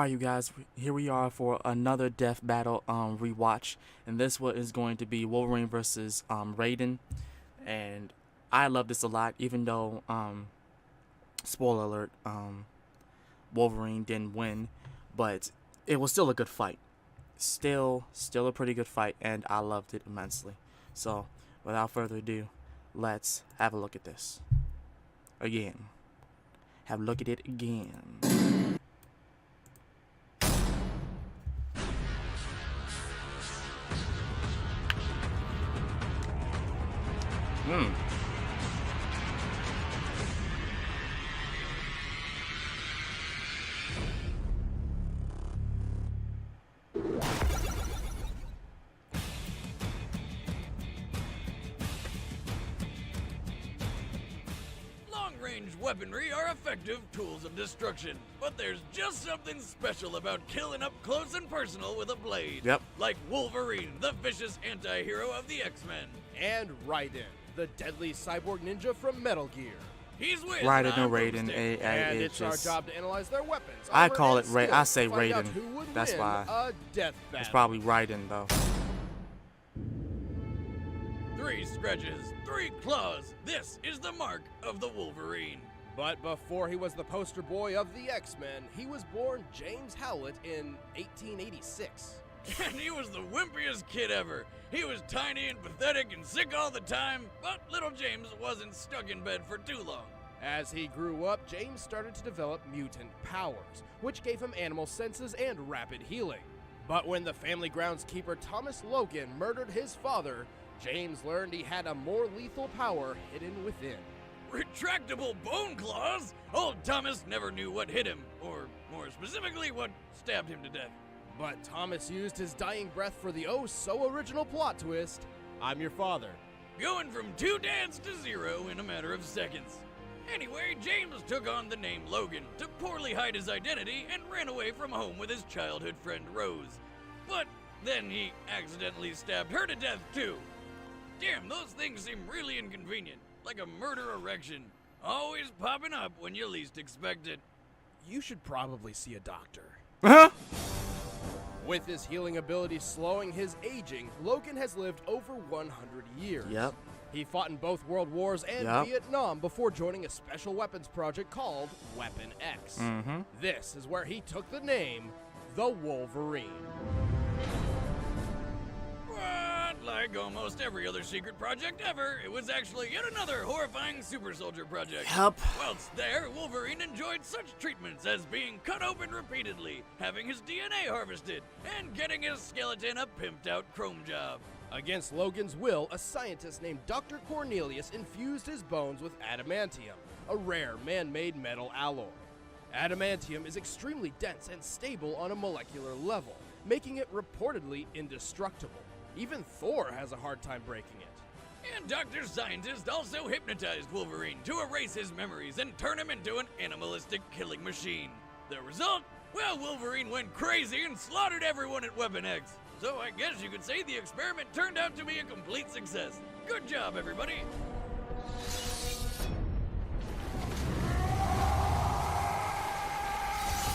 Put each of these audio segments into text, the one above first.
Alright, you guys, here we are for another death battle rewatch, and this one is going to be Wolverine versus Raiden, and I love this a lot, even though spoiler alert, Wolverine didn't win, but it was still a good fight. Still a pretty good fight, and I loved it immensely. So, without further ado, let's have a look at this again. Have a look at it again. Long-range weaponry are effective tools of destruction, but there's just something special about killing up close and personal with a blade. Yep. Like Wolverine, the vicious anti-hero of the X-Men. And Raiden, the deadly cyborg ninja from Metal Gear. He's with Raiden or Raiden, And it's our job to analyze their weapons. I armor, call and it Raiden. I skills say to find out Raiden. who would That's win why. a death battle. It's probably Raiden though. 3 scratches, 3 claws. This is the mark of the Wolverine. But before he was the poster boy of the X-Men, he was born James Howlett in 1886. And he was the wimpiest kid ever. He was tiny and pathetic and sick all the time, but little James wasn't stuck in bed for too long. As he grew up, James started to develop mutant powers, which gave him animal senses and rapid healing. But when the family groundskeeper Thomas Logan murdered his father, James learned he had a more lethal power hidden within. Retractable bone claws? Old Thomas never knew what hit him, or more specifically, what stabbed him to death. But Thomas used his dying breath for the oh-so-original plot twist: I'm your father. Going from 2 dads to 0 in a matter of seconds. Anyway, James took on the name Logan to poorly hide his identity and ran away from home with his childhood friend Rose. But then he accidentally stabbed her to death too. Damn, those things seem really inconvenient, like a murder erection, always popping up when you least expect it. You should probably see a doctor. Huh? With his healing ability slowing his aging, Logan has lived over 100 years. Yep. He fought in both World Wars and Yep. Vietnam before joining a special weapons project called Weapon X. Mm-hmm. This is where he took the name, the Wolverine. But like almost every other secret project ever, it was actually yet another horrifying super soldier project. Yup. Whilst there, Wolverine enjoyed such treatments as being cut open repeatedly, having his DNA harvested, and getting his skeleton a pimped-out chrome job. Against Logan's will, a scientist named Dr. Cornelius infused his bones with adamantium, a rare man-made metal alloy. Adamantium is extremely dense and stable on a molecular level, making it reportedly indestructible. Even Thor has a hard time breaking it. And Dr. Scientist also hypnotized Wolverine to erase his memories and turn him into an animalistic killing machine. The result? Well, Wolverine went crazy and slaughtered everyone at Weapon X. So I guess you could say the experiment turned out to be a complete success. Good job, everybody.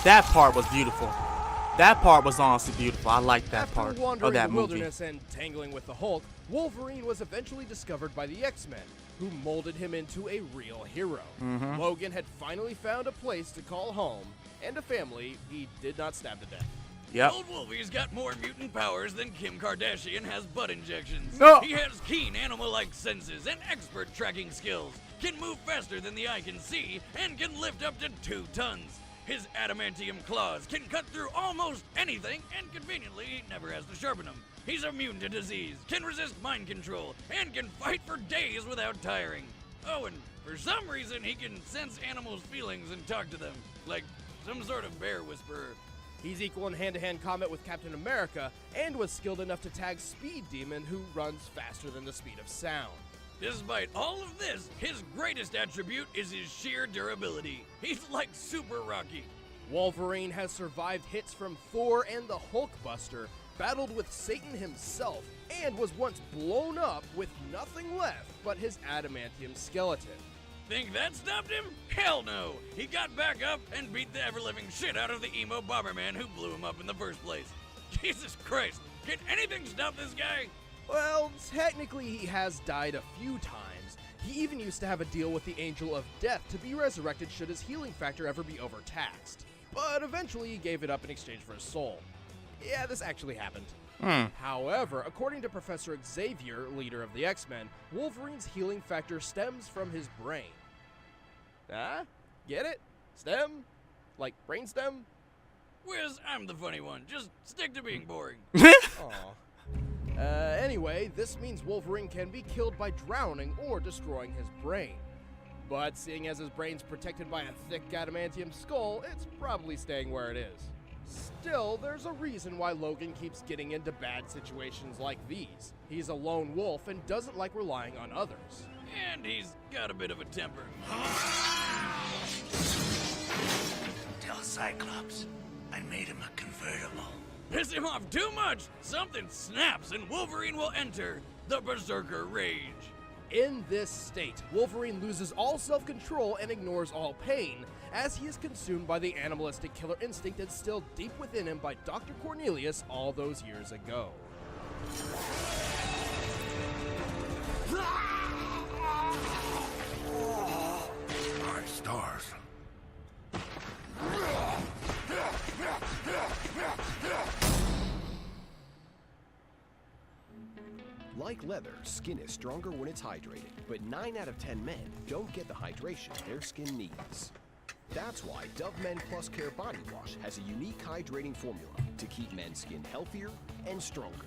That part was beautiful. That part was honestly beautiful. I like that After part wandering of that the movie. wilderness and tangling with the Hulk, Wolverine was eventually discovered by the X-Men, who molded him into a real hero. Mm-hmm. Logan had finally found a place to call home, and a family he did not stab to death. Yep. Old Wolvie's got more mutant powers than Kim Kardashian has butt injections. No. He has keen animal-like senses and expert tracking skills, can move faster than the eye can see, and can lift up to 2 tons. His adamantium claws can cut through almost anything, and conveniently, he never has to sharpen them. He's immune to disease, can resist mind control, and can fight for days without tiring. Oh, and for some reason, he can sense animals' feelings and talk to them, like some sort of bear whisperer. He's equal in hand-to-hand combat with Captain America, and was skilled enough to tag Speed Demon, who runs faster than the speed of sound. Despite all of this, his greatest attribute is his sheer durability. He's like Super Rocky. Wolverine has survived hits from Thor and the Hulkbuster, battled with Satan himself, and was once blown up with nothing left but his adamantium skeleton. Think that stopped him? Hell no! He got back up and beat the ever-living shit out of the emo Bomberman who blew him up in the first place. Jesus Christ, can anything stop this guy? Well, technically he has died a few times. He even used to have a deal with the Angel of Death to be resurrected should his healing factor ever be overtaxed. But eventually he gave it up in exchange for his soul. Yeah, this actually happened. However, according to Professor Xavier, leader of the X-Men, Wolverine's healing factor stems from his brain. Ah? Get it? Stem? Like brainstem? Wiz, I'm the funny one. Just stick to being boring. Aw. Anyway, this means Wolverine can be killed by drowning or destroying his brain. But seeing as his brain's protected by a thick adamantium skull, it's probably staying where it is. Still, there's a reason why Logan keeps getting into bad situations like these. He's a lone wolf and doesn't like relying on others. And he's got a bit of a temper. Tell Cyclops I made him a convertible. Piss him off too much, something snaps and Wolverine will enter the Berserker Rage. In this state, Wolverine loses all self-control and ignores all pain, as he is consumed by the animalistic killer instinct instilled deep within him by Dr. Cornelius all those years ago. My stars. Like leather, skin is stronger when it's hydrated, but 9 out of 10 men don't get the hydration their skin needs. That's why Dove Men Plus Care Body Wash has a unique hydrating formula to keep men's skin healthier and stronger.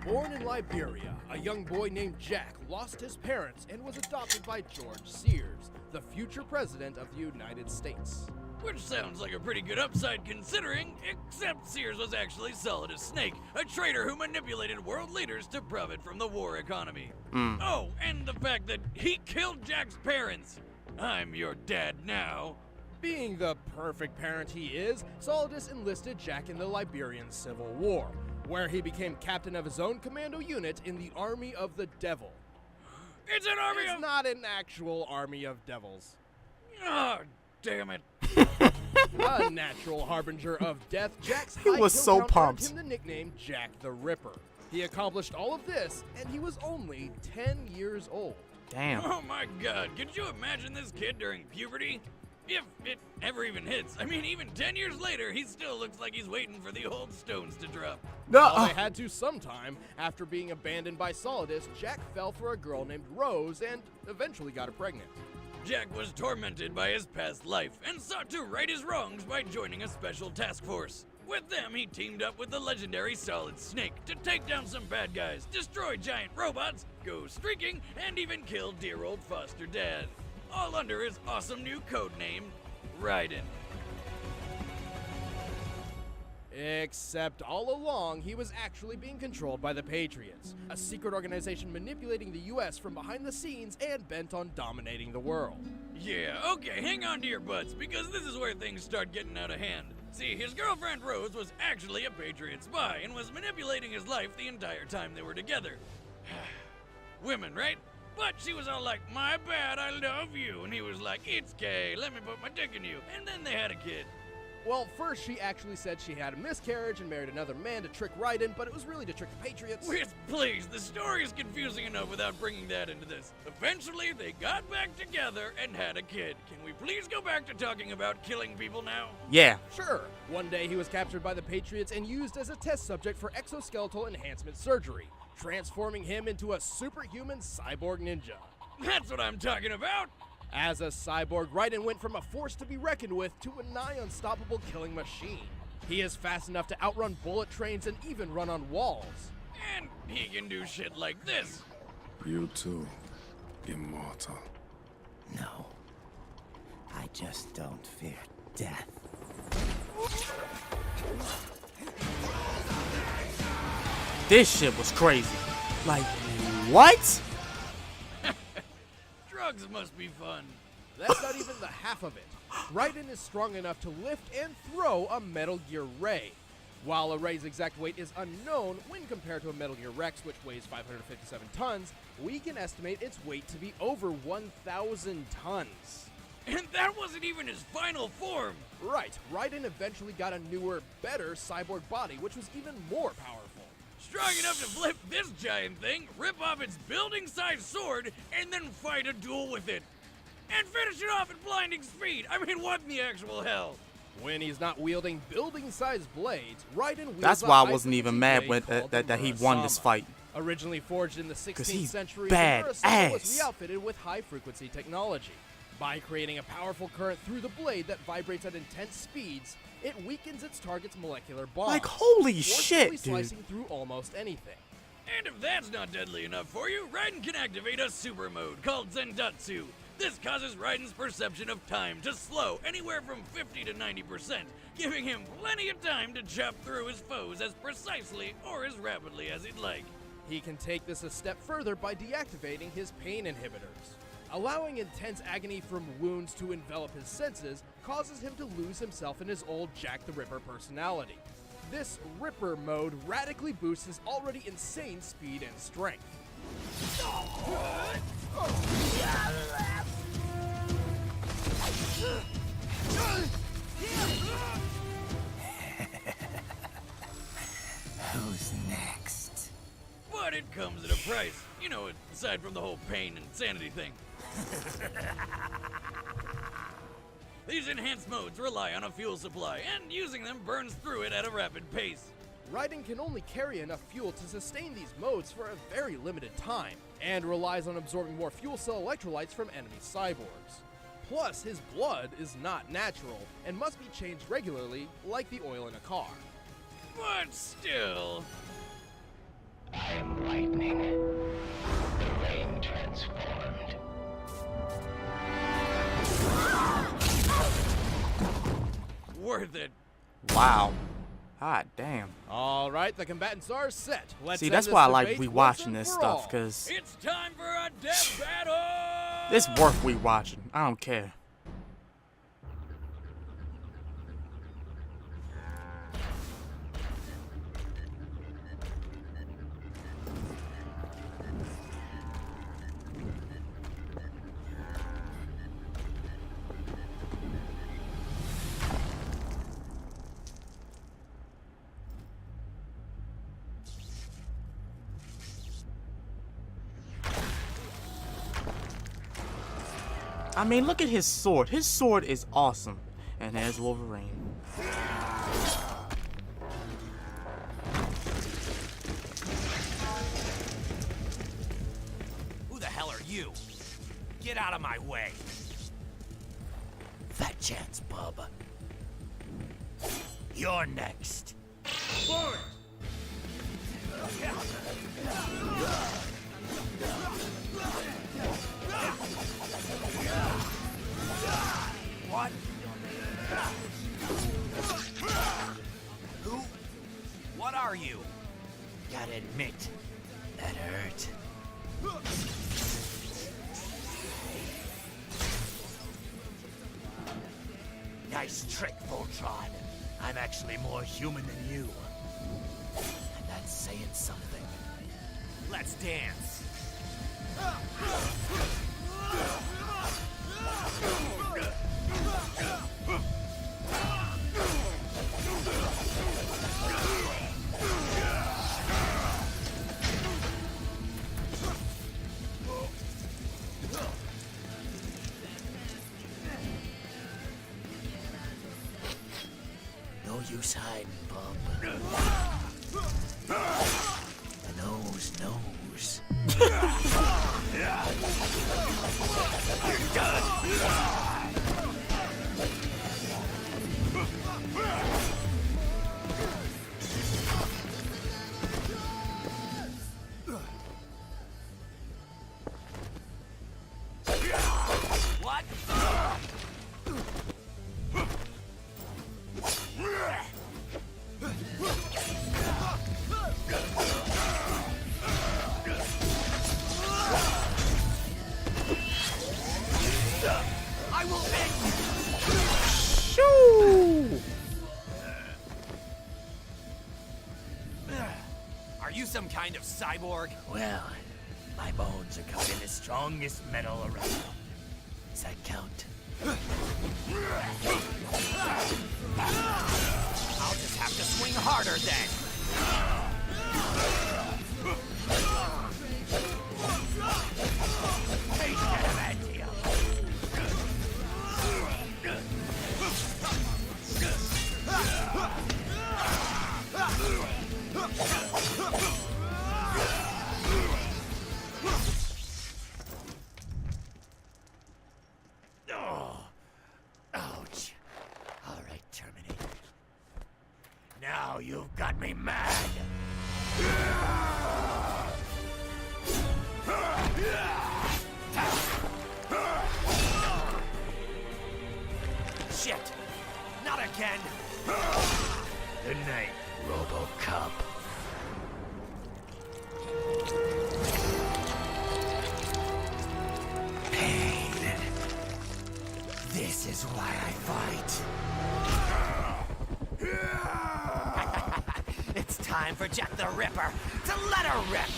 Born in Liberia, a young boy named Jack lost his parents and was adopted by George Sears, the future president of the United States. Which sounds like a pretty good upside considering, except Sears was actually solid as Snake, a traitor who manipulated world leaders to profit from the war economy. Oh, and the fact that he killed Jack's parents. I'm your dad now. Being the perfect parent he is, Solidus enlisted Jack in the Liberian Civil War, where he became captain of his own commando unit in the Army of the Devil. It's an army It's of... not an actual army of devils. Oh, damn it. A natural harbinger of death, Jack's He high was kill so count pumped. earned him the nickname Jack the Ripper. He accomplished all of this, and he was only 10 years old. Damn. Oh my god, could you imagine this kid during puberty? If it ever even hits. I mean, even 10 years later, he still looks like he's waiting for the old stones to drop. Well, they had to sometime. After being abandoned by Solidus, Jack fell for a girl named Rose and eventually got her pregnant. Jack was tormented by his past life and sought to right his wrongs by joining a special task force. With them, he teamed up with the legendary Solid Snake to take down some bad guys, destroy giant robots, go streaking, and even kill dear old foster dad. All under his awesome new code name, Raiden. Except all along, he was actually being controlled by the Patriots, a secret organization manipulating the US from behind the scenes and bent on dominating the world. Yeah, okay, hang on to your butts, because this is where things start getting out of hand. See, his girlfriend Rose was actually a Patriot spy and was manipulating his life the entire time they were together. Women, right? But she was all like, my bad, I love you. And he was like, it's gay, let me put my dick in you. And then they had a kid. Well, first she actually said she had a miscarriage and married another man to trick Raiden, but it was really to trick the Patriots. Wiz, please, the story is confusing enough without bringing that into this. Eventually, they got back together and had a kid. Can we please go back to talking about killing people now? Yeah. Sure. One day he was captured by the Patriots and used as a test subject for exoskeletal enhancement surgery, transforming him into a superhuman cyborg ninja. That's what I'm talking about! As a cyborg, Raiden went from a force to be reckoned with to a nigh unstoppable killing machine. He is fast enough to outrun bullet trains and even run on walls. And he can do shit like this. You too, immortal. No. I just don't fear death. This shit was crazy. Like, what? Drugs must be fun. That's not even the half of it. Raiden is strong enough to lift and throw a Metal Gear Ray. While Array's exact weight is unknown when compared to a Metal Gear Rex, which weighs 557 tons, we can estimate its weight to be over 1,000 tons. And that wasn't even his final form! Right, Raiden eventually got a newer, better cyborg body, which was even more powerful. Strong enough to flip this giant thing, rip off its building-sized sword, and then fight a duel with it. And finish it off at blinding speed! I mean, what in the actual hell? When he's not wielding building-sized blades, Raiden wields That's a why I wasn't even high-frequency mad blade when called that he the won this Murasama. fight. Originally forged in the 16th he's century, bad the Murasama ass. was re-outfitted with high-frequency technology. By creating a powerful current through the blade that vibrates at intense speeds, it weakens its target's molecular bonds, Like, holy forcibly shit, dude. slicing through almost anything. And if that's not deadly enough for you, Raiden can activate a super mode called Zendatsu. This causes Raiden's perception of time to slow anywhere from 50 to 90%, giving him plenty of time to chop through his foes as precisely or as rapidly as he'd like. He can take this a step further by deactivating his pain inhibitors. Allowing intense agony from wounds to envelop his senses causes him to lose himself in his old Jack the Ripper personality. This Ripper mode radically boosts his already insane speed and strength. Who's next? But it comes at a price, you know, aside from the whole pain and sanity thing. These enhanced modes rely on a fuel supply, and using them burns through it at a rapid pace. Raiden can only carry enough fuel to sustain these modes for a very limited time, and relies on absorbing more fuel cell electrolytes from enemy cyborgs. Plus, his blood is not natural, and must be changed regularly, like the oil in a car. But still... I am lightning. The rain transformed. worth it. Wow. Hot damn. All right, the combatants are set. Let's See, end that's this why I like debate once rewatching and this for stuff, all. because It's time for a death battle! it's worth rewatching. I don't care. I mean, look at his sword. His sword is awesome. And there's Wolverine. Who the hell are you? Get out of my way. Fat chance, bub. You're next. What? Who? What are you? Gotta admit, that hurt. Nice trick, Voltron. I'm actually more human than you. And that's saying something. Let's dance. No use hiding, bub. The nose knows. You're done. What? I will some kind of cyborg? Well, my bones are covered in the strongest metal around. Does that count? I'll just have to swing harder then. Face adamantium! Oh, ouch. All right, Terminator. Now you've got me mad. Shit! Not again! Good night, RoboCop. Pain. This is why I fight. It's time for Jack the Ripper to let her rip!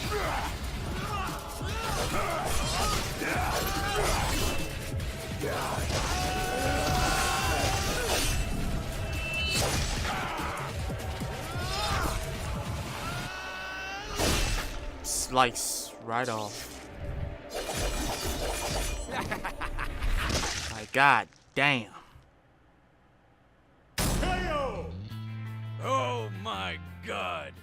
Slice right off. My god damn. Oh my god.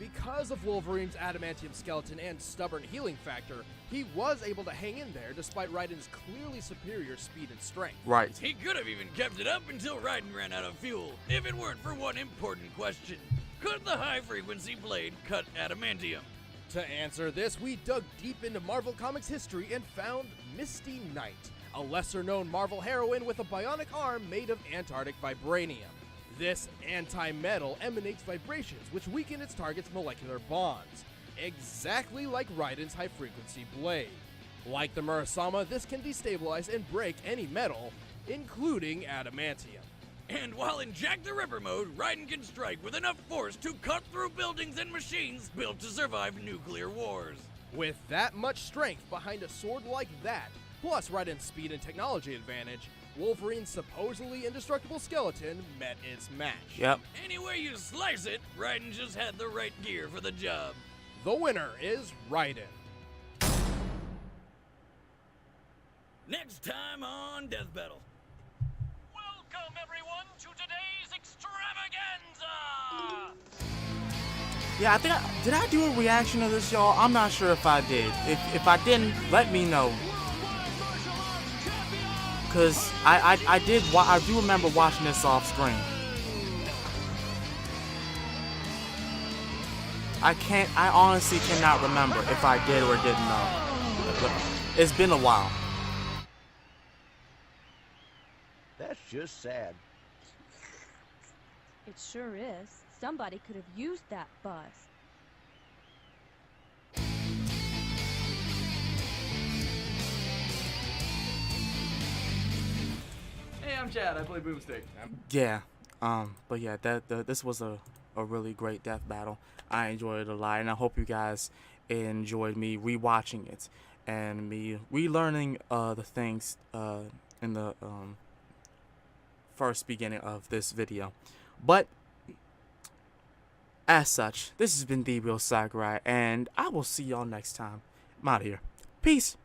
Because of Wolverine's adamantium skeleton and stubborn healing factor, he was able to hang in there despite Raiden's clearly superior speed and strength. Right. He could have even kept it up until Raiden ran out of fuel, if it weren't for one important question. Could the high-frequency blade cut adamantium? To answer this, we dug deep into Marvel Comics history and found Misty Knight, a lesser-known Marvel heroine with a bionic arm made of Antarctic vibranium. This anti-metal emanates vibrations which weaken its target's molecular bonds, exactly like Raiden's high-frequency blade. Like the Murasama, this can destabilize and break any metal, including adamantium. And while in Jack the Ripper mode, Raiden can strike with enough force to cut through buildings and machines built to survive nuclear wars. With that much strength behind a sword like that, plus Raiden's speed and technology advantage, Wolverine's supposedly indestructible skeleton met its match. Yep. Any way you slice it, Raiden just had the right gear for the job. The winner is Raiden. Next time on Death Battle. Welcome, everyone, to today's extravaganza! Yeah, I think did I do a reaction to this, y'all? I'm not sure if I did. If I didn't, let me know. Cause I do remember watching this off screen. I honestly cannot remember if I did or didn't know. It's been a while. That's just sad. It sure is. Somebody could have used that buzz. Hey, I'm Chad. I play Boomstick. Yeah. But yeah, this was a really great death battle. I enjoyed it a lot, and I hope you guys enjoyed me rewatching it and me relearning the things in the first beginning of this video. But as such, this has been the real Sakurai, and I will see y'all next time. I'm out of here. Peace.